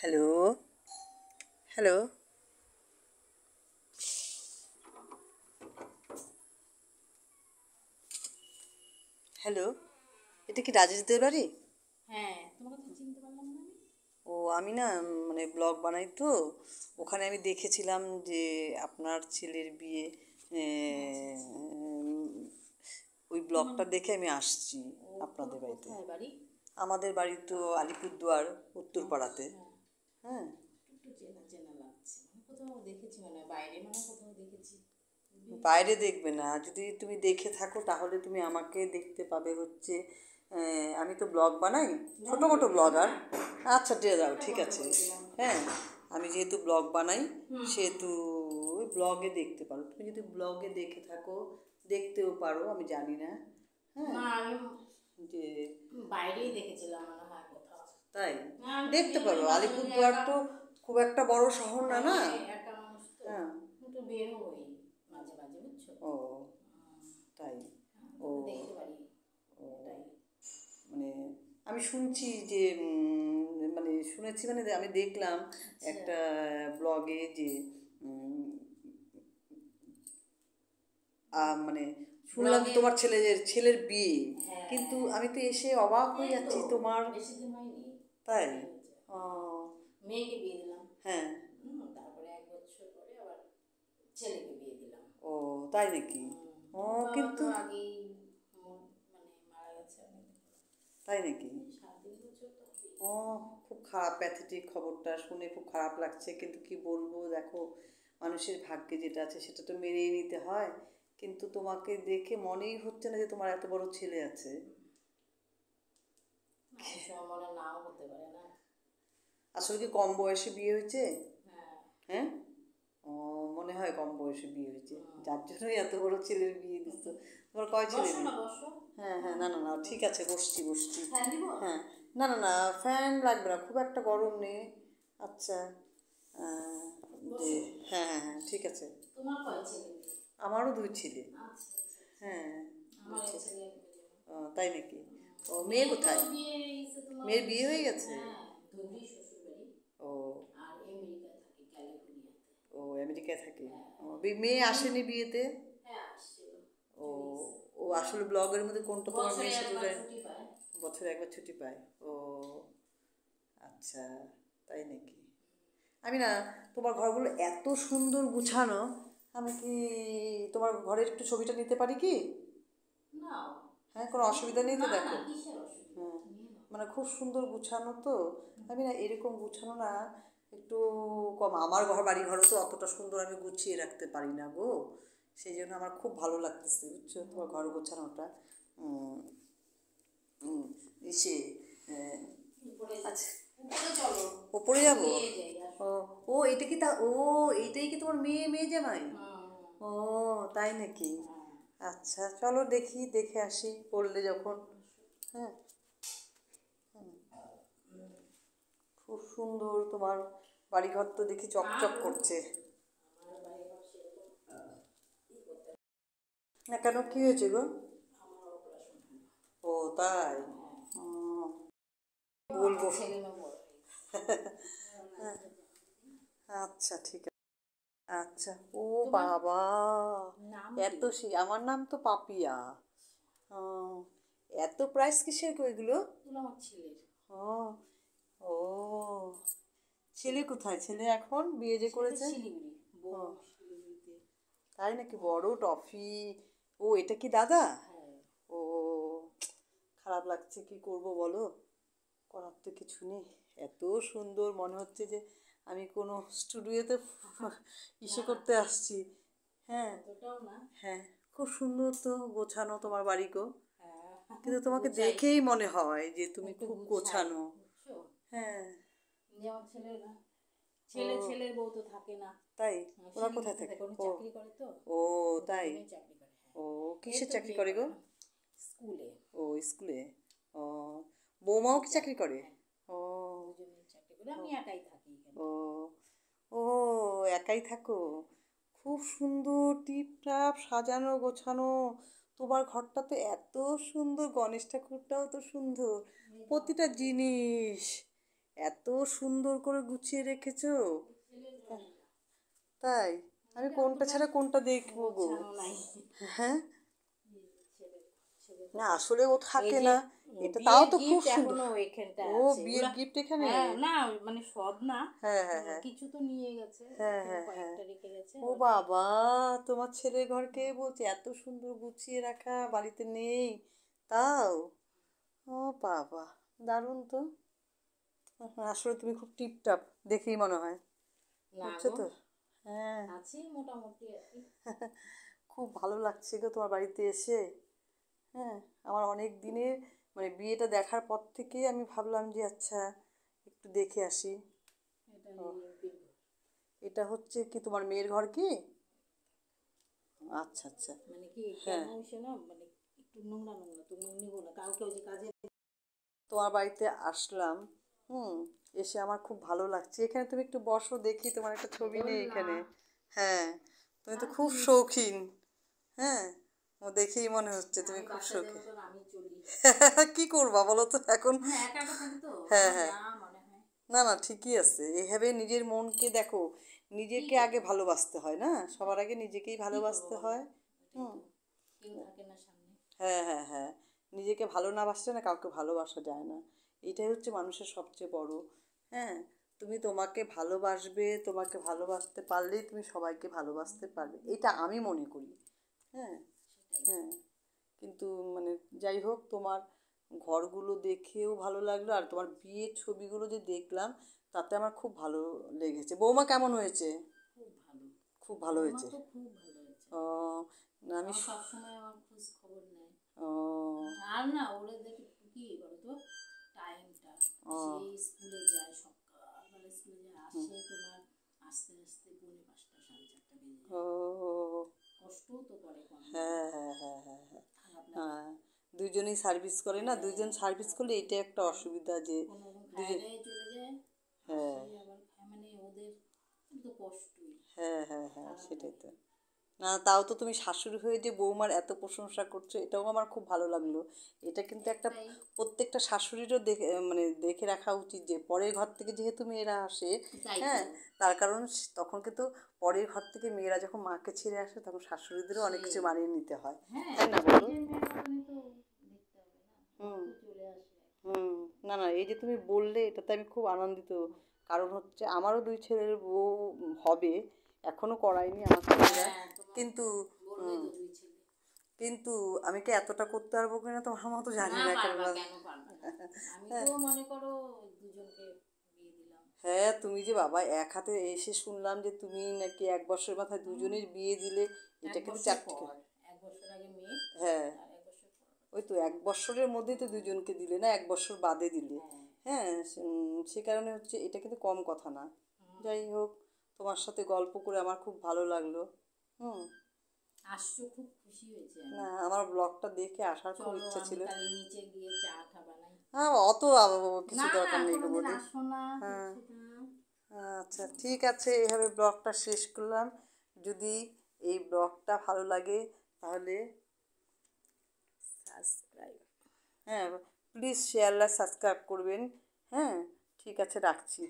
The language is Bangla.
Hello, hello, hello. এটা কি রাজেশদের বাড়ি? হ্যাঁ, তোমাকে তো চিনতে পারলাম না আমি। ও আমি না মানে ব্লগ বানাই তো, ওখানে আমি দেখেছিলাম যে আপনার ছেলের বিয়ে। আচ্ছা, আচ্ছা। উম, ওই তোমার ব্লগটা দেখে আমি আসছি তোমার আপনাদের বাড়িতে। কোথায় বাড়ি? আমাদের বাড়ি তো আলিপুরদুয়ার উত্তরপাড়াতে। আচ্ছা, হ্যাঁ। একটু চেনা চেনা লাগছে। মানে কোথাও দেখেছি, মনে হয় বাইরে, মানে কোথাও দেখেছি। বেশ। বাইরে দেখবে না, যদি তুমি দেখে থাকো তাহলে তুমি আমাকে দেখতে পাবে হচ্ছে আমি তো ব্লগ বানাই, বন্ধ ছোটো করে মোটো দিলাম, ব্লগার। হ্যাঁ। আচ্ছা দিয়ে যাও, এটা ঠিক বন্ধ আছে। করে দিলাম। হ্যাঁ, আমি যেহেতু ব্লগ বানাই হুম, হুম। সেহেতু ওই ব্লগে দেখতে পারো, তুমি যদি ব্লগে দেখে থাকো দেখতেও পারো, আমি জানি না। হ্যাঁ, না, আমি যে বাইরেই দেখেছিলাম মনে হয় কোথাও। তাই না, আমি তো দেখতে বেরোই পারো, মাঝে মাঝে, আলিপুরদুয়ার একা। তো খুব একটা বড় শহর না, না। হ্যাঁ, একা মানুষ তো। হ্যাঁ। একটু বের হই মাঝে মাঝে, বুঝছো। ও তাই। ও তাহলে দেখতে পারি। ও এটাই। মানে আমি শুনছি যে মানে শুনেছি, মানে আমি দেখলাম আচ্ছা। একটা ব্লগে যে উম, মানে শুনলাম যে ব্লগে। তোমার ছেলের বিয়ে, কিন্তু হ্যাঁ, আমি তো এসে অবাক হয়ে এই তো যাচ্ছি তোমার। বেশি দিন হয়নি। তাই। বিয়ে হয়েছে, ও হ্যাঁ। মেয়েকে বিয়ে দিলাম। হ্যাঁ। তারপরে 1 বছর পরে আবার ছেলেকে বিয়ে দিলাম। ও তাই নাকি। ও ওর বাবা তো কিন্তু আগেই মানে মারা গেছে অনেকদিন হলো। তাই নাকি। এই 7-8 বছর তো হবেই। ও খুব খারাপ, প্যাথেটিক খবরটা শুনে খুব খারাপ লাগছে, কিন্তু কি বলবো, দেখো মানুষের ভাগ্যে যেটা আছে সেটা তো মেনেই নিতে হয়। কিন্তু তোমাকে দেখে মনেই হচ্ছে না যে তোমার এত বড় ছেলে আছে। অনেক সময় মনে নাও হতে পারে না। আসলে কি কম বয়সে বিয়ে হয়েছে? হ্যাঁ। হ্যাঁ। ও মনে হয় কম বয়সে বিয়ে হয়েছে, হুম। যার জন্যই এত বড় ছেলের বিয়ে দিচ্ছ। তোমার কয় ছেলে বসো না, মেয়ে? বসো। হ্যাঁ হ্যাঁ, না না না, ঠিক আছে, বসছি বসছি। ফ্যান দিব? হ্যাঁ। না না না, ফ্যান লাগবে না, খুব একটা গরম নেই। আচ্ছা। আহ, যে বসো। হ্যাঁ হ্যাঁ হ্যাঁ, ঠিক আছে। তোমার কয় ছেলে মেয়ে? আমারও দুই ছেলে। আচ্ছা, আচ্ছা, আচ্ছা। হ্যাঁ, দুই আমার এক ছেলে। ছেলে এক মেয়ে। ও তাই নাকি। ও মেয়ে মেয়ে তো কোথায়? বিয়ে হয়ে গেছে তোমার মেয়ের বিয়ে হচ্ছে। হয়ে গেছে। হ্যাঁ, ধুবড়ি শ্বশুর বাড়ি। ও। আর আমেরিকায় থাকে, ক্যালিফোর্নিয়াতে। ও আমেরিকায় থাকে। হ্যাঁ। ও মেয়ে আসেনি বিয়েতে? হ্যাঁ, আসছিল। ও। চলে গেছে। ও আসলে ব্লগের মধ্যে কোনটা তোমার বছরে মেয়ে সেটা একবার যায়? ছুটি পায়। বছরে একবার ছুটি পায়। ও আচ্ছা, তাই নাকি। আমি না, তোমার ঘরগুলো এত সুন্দর গুছানো, আমি কি তোমার ঘরের একটু ছবিটা নিতে পারি কি? নাও। হ্যাঁ, কোনো অসুবিধা নেই তো, না না, দেখো। কিসের অসুবিধা, হ্যাঁ, নিয়ে নাও। মানে খুব সুন্দর গুছানো তো। আমি না এরকম গুছানো না, একটু কম, আমার বাড়ি ঘরও তো অতটা সুন্দর আমি গুছিয়ে রাখতে পারি না গো। সেই জন্য আমার খুব ভালো লাগতেছে, বুঝছো, তোমার ঘর গোছানোটা। উম, উম, ইসে আহ, উপরে যে, আচ্ছা। উপরে চলো। ওপরে যাবো। নিয়ে যাই, ও। আসো। ও এটা কি তা, ও এইটাই কি তোমার মেয়ে জামাই? হুম, ও তাই নাকি। হুম। আচ্ছা চলো দেখি, দেখে আসি পড়লে যখন। হ্যাঁ। খুব সুন্দর তোমার বাড়িঘর তো দেখি না চকচক গো, করছে। আমার বাড়ি ঘর সেরকম ই করতে। না কেন, কি হয়েছে গো? আমার অপারেশন হলো। ও তাই। হ্যাঁ। ও, তো বলবো। আমার ছেলে মেয়ে বড় হয়ে গেছে। আচ্ছা ঠিক আছে। আচ্ছা। ও তোমার বাবা, নাম কি? এত আমার নাম তো পাপিয়া। ও, এত প্রাইস কিসের গো এগুলো? এগুলো আমার ছেলের। ও। ও ছেলে কোথায়, ছেলে এখন বিয়ে যে ছেলে করেছে? শিলিগুড়ি, ও বউ শিলিগুড়িতে। তাই নাকি, বড় টফি। ও এটা কি দাদা? হ্যাঁ। ও খারাপ লাগছে, কি করব বলো, করার তো কিছু নেই। এত সুন্দর মনে হচ্ছে যে আমি কোনো স্টুডিওতে না ইসে না, করতে আসছি। হ্যাঁ। অতটাও না। হ্যাঁ, খুব সুন্দর তো গোছানো তোমার বাড়ি গো। হ্যাঁ, কিন্তু তোমাকে গুছাই। দেখেই মনে হয় যে তুমি একটু খুব গুছাই, গোছানো। বুঝছো। হ্যাঁ। যেমন ছেলের না, ও ছেলের বউ তো থাকে না। তাই। ওরা কোথায় শিলিগুড়িতে থাকে? থাকে, উনি ও। চাকরি করে তো। ও ও তাই। দুজনেই চাকরি করে, হ্যাঁ। ও এই কিসের তো চাকরি বিয়ে করে করে গো? না, স্কুলে। ও স্কুলে। ও বৌমাও কি টিচার, চাকরি করে? হ্যাঁ। ও। দুজনেই চাকরি করে, ও। আমি একাই থাকি এখানে। ও। ও একাই থাকো। খুব সুন্দর টিপটাপ সাজানো গোছানো। তোমার ঘরটা তো এত সুন্দর, গণেশ ঠাকুরটাও তো সুন্দর, এই যে আমার প্রতিটা ছেলে। জিনিস। এত সুন্দর করে গুছিয়ে রেখেছো। ছেলের ঘর এটা। তাই আমি এটা কোনটা অতটা ছাড়া কোনটা দেখবো গো? গোছানো নাই। হ্যাঁ, এই যে ছেলের ছেলের না ঘর। আসলে ও এই থাকে যে না, এটা তাও বিয়ের তো খুব গিফট সুন্দর। এখনো এখানটা ও আছে বিয়ের ওগুলা। গিফট এখানে? হ্যাঁ না মানে সব না, হ্যাঁ হ্যাঁ হ্যাঁ কিছু তো নিয়ে গেছে, হ্যাঁ এখানে হ্যাঁ হ্যাঁ। কয়েকটা রেখে গেছে ও ওটা। বাবা, তোমার ছেলের ঘরকে বলছে এত সুন্দর গুছিয়ে রাখা বাড়িতে নেই তাও? ও বাবা, দারুণ তো। আসলে তুমি খুব টিপটাপ দেখেই মনে হয়, না বুঝছো গো, তো? হ্যাঁ, আছি মোটামুটি আর কি। খুব ভালো লাগছে গো তোমার বাড়িতে এসে। হ্যাঁ, আমার অনেক দিনের মানে বিয়েটা দেখার পর থেকেই আমি ভাবলাম যে আচ্ছা একটু দেখে আসি। এটা ও, লিপির ঘর। এটা হচ্ছে কি তোমার মেয়ের ঘর কি? আচ্ছা আচ্ছা। মানে কি হ্যাঁ, কেমন হয়েছে না, মানে একটু নোংরা নোংরা, তুমি নিবো না কাউকে, ওই যে কাজে। তোমার বাড়িতে আসলাম। হুম, এসে আমার খুব ভালো লাগছে। এখানে তুমি একটু বসো, দেখি তোমার একটা ছবি নেই দোলনা। এখানে। হ্যাঁ, তুমি তো আর কি খুব মিষ্টি। শৌখিন। হ্যাঁ, ও দেখেই মনে হচ্ছে তুমি আমি খুব বাচ্চাদের শৌখিন। মতন আমি চলি। কি করবা বলো তো এখন? মানে একা একা থাকি তো, হ্যাঁ আমার হ্যাঁ, যা মনে হয়। না না ঠিকই আছে, এভাবে নিজের মনকে দেখো, কি নিজেকে আগে করবো, ভালোবাসতে হয় না, সবার আগে নিজেকেই কি করবো ভালোবাসতে বলো, হয়। এটাই হুম, তো, কেউ থাকে না সামনে। হ্যাঁ হ্যাঁ হ্যাঁ, নিজেকে ভালো না বাসলে না কাউকে ভালোবাসা যায় না, এটাই হচ্ছে মানুষের সবচেয়ে বড়। হ্যাঁ, তুমি তোমাকে ভালোবাসবে, তোমাকে ভালোবাসতে পারলেই তুমি সবাইকে ভালোবাসতে পারবে, এটা আমি মনে করি। হ্যাঁ সেটাই। হ্যাঁ, কিন্তু মানে যাই হোক, তোমার ঘরগুলো দেখেও ভালো লাগলো, আর তোমার বিয়ের ছবিগুলো যে দেখলাম তাতে আমার খুব ভালো লেগেছে। বৌমা কেমন হয়েছে? খুব ভালো। খুব ভালো বৌমা হয়েছে। তো খুব ভালো হয়েছে। ও, না আমি আমার সবসময় আমার খোঁজ খবর নেয়। ও আর না ওরা দেখে কি বলতো, টাইমটা, ও সেই স্কুলে যায় সকালবেলা, স্কুলে যায় আসে তোমার আস্তে আস্তে পৌনে 5টা 4:30 বেজে যায়। ও কষ্টও তো করে কম না, হ্যাঁ হ্যাঁ হ্যাঁ হ্যাঁ হ্যাঁ খারাপ লাগে। হ্যাঁ, দুজনেই সার্ভিস করে না, দুজন হ্যাঁ, সার্ভিস খারাপ করলে লাগে। এটা একটা অসুবিধা যে কোনো রকম খায় দুজন। দায় চলে যায়, হ্যাঁ আসে আবার খায়, মানে ওদের তো কষ্টই, হ্যাঁ হ্যাঁ হ্যাঁ, খারাপ সেটাই লাগে। তো। না তাও তো তুমি শাশুড়ি হয়ে যে বৌমার এত প্রশংসা করছো, এটাও আমার খুব ভালো লাগলো। এটা কিন্তু একটা একটাই। প্রত্যেকটা শাশুড়িরও দেখে মানে দেখে রাখা উচিত যে পরের ঘর থেকে যেহেতু মেয়েরা আসে, তাই তো। হ্যাঁ, তার কারণ তখন কিন্তু পরের ঘর থেকে মেয়েরা যখন মাকে ছেড়ে আসে তখন শাশুড়িদেরও অনেক কিছু সেই, মানিয়ে নিতে হয়, হ্যাঁ, তাই না বলো? নিজের মেয়ের মতনই তো দেখতে হবে না, সব হুম তো চলে আসে। হুম, না না এই যে তুমি বললে এটাতে আমি খুব আনন্দিত। কারণ হচ্ছে আমারও দুই ছেলের বউ হবে, এখনো করায়নি আমার ছেলেরা, হ্যাঁ, তোমার কিন্তু বললেই তো 2 ছেলে। কিন্তু আমি কি এতটা করতে পারবো কিনা তোমার মতো জানি না না, পারবা, কেননা কেন পারবা না, আমি তো মনে করো দুজনকে বিয়ে দিলাম। হ্যাঁ, তুমি যে বাবা এক হাতে এসে শুনলাম যে তুমি নাকি 1 বছরের মাথায় দুজনের বিয়ে দিলে, এক এটা কিন্তু বছর চারটে। পর, 1 বছর আগে মেয়ে, হ্যাঁ, তার 1 বছর পর ওই হচ্ছে। তো 1 বছরের মধ্যেই তো দুজনকে দিলে না, 1 বছর বাদে দিলে। হ্যাঁ। হ্যাঁ, সে কারণে হচ্ছে এটা কিন্তু কম কথা না। যাই হোক, তোমার সাথে গল্প করে আমার খুব ভালো লাগলো। হুম, আসছো, খুব খুশি হয়েছে না আমি। আমার ব্লগটা দেখে আসার খুব চলো ইচ্ছা আমি ছিল। তাহলে নিচে গিয়ে চা টা বানাই। হ্যাঁ, অত কিছু না না, দরকার নেই গো কোনোদিন বৌদি। আসো না, হ্যাঁ, কিছু না। আচ্ছা ঠিক আছে, এইভাবে ব্লগটা শেষ করলাম। যদি এই ব্লগটা ভালো লাগে তাহলে সাবস্ক্রাইব, হ্যাঁ প্লিজ শেয়ার আর সাবস্ক্রাইব করবেন। হ্যাঁ, ঠিক আছে, রাখছি।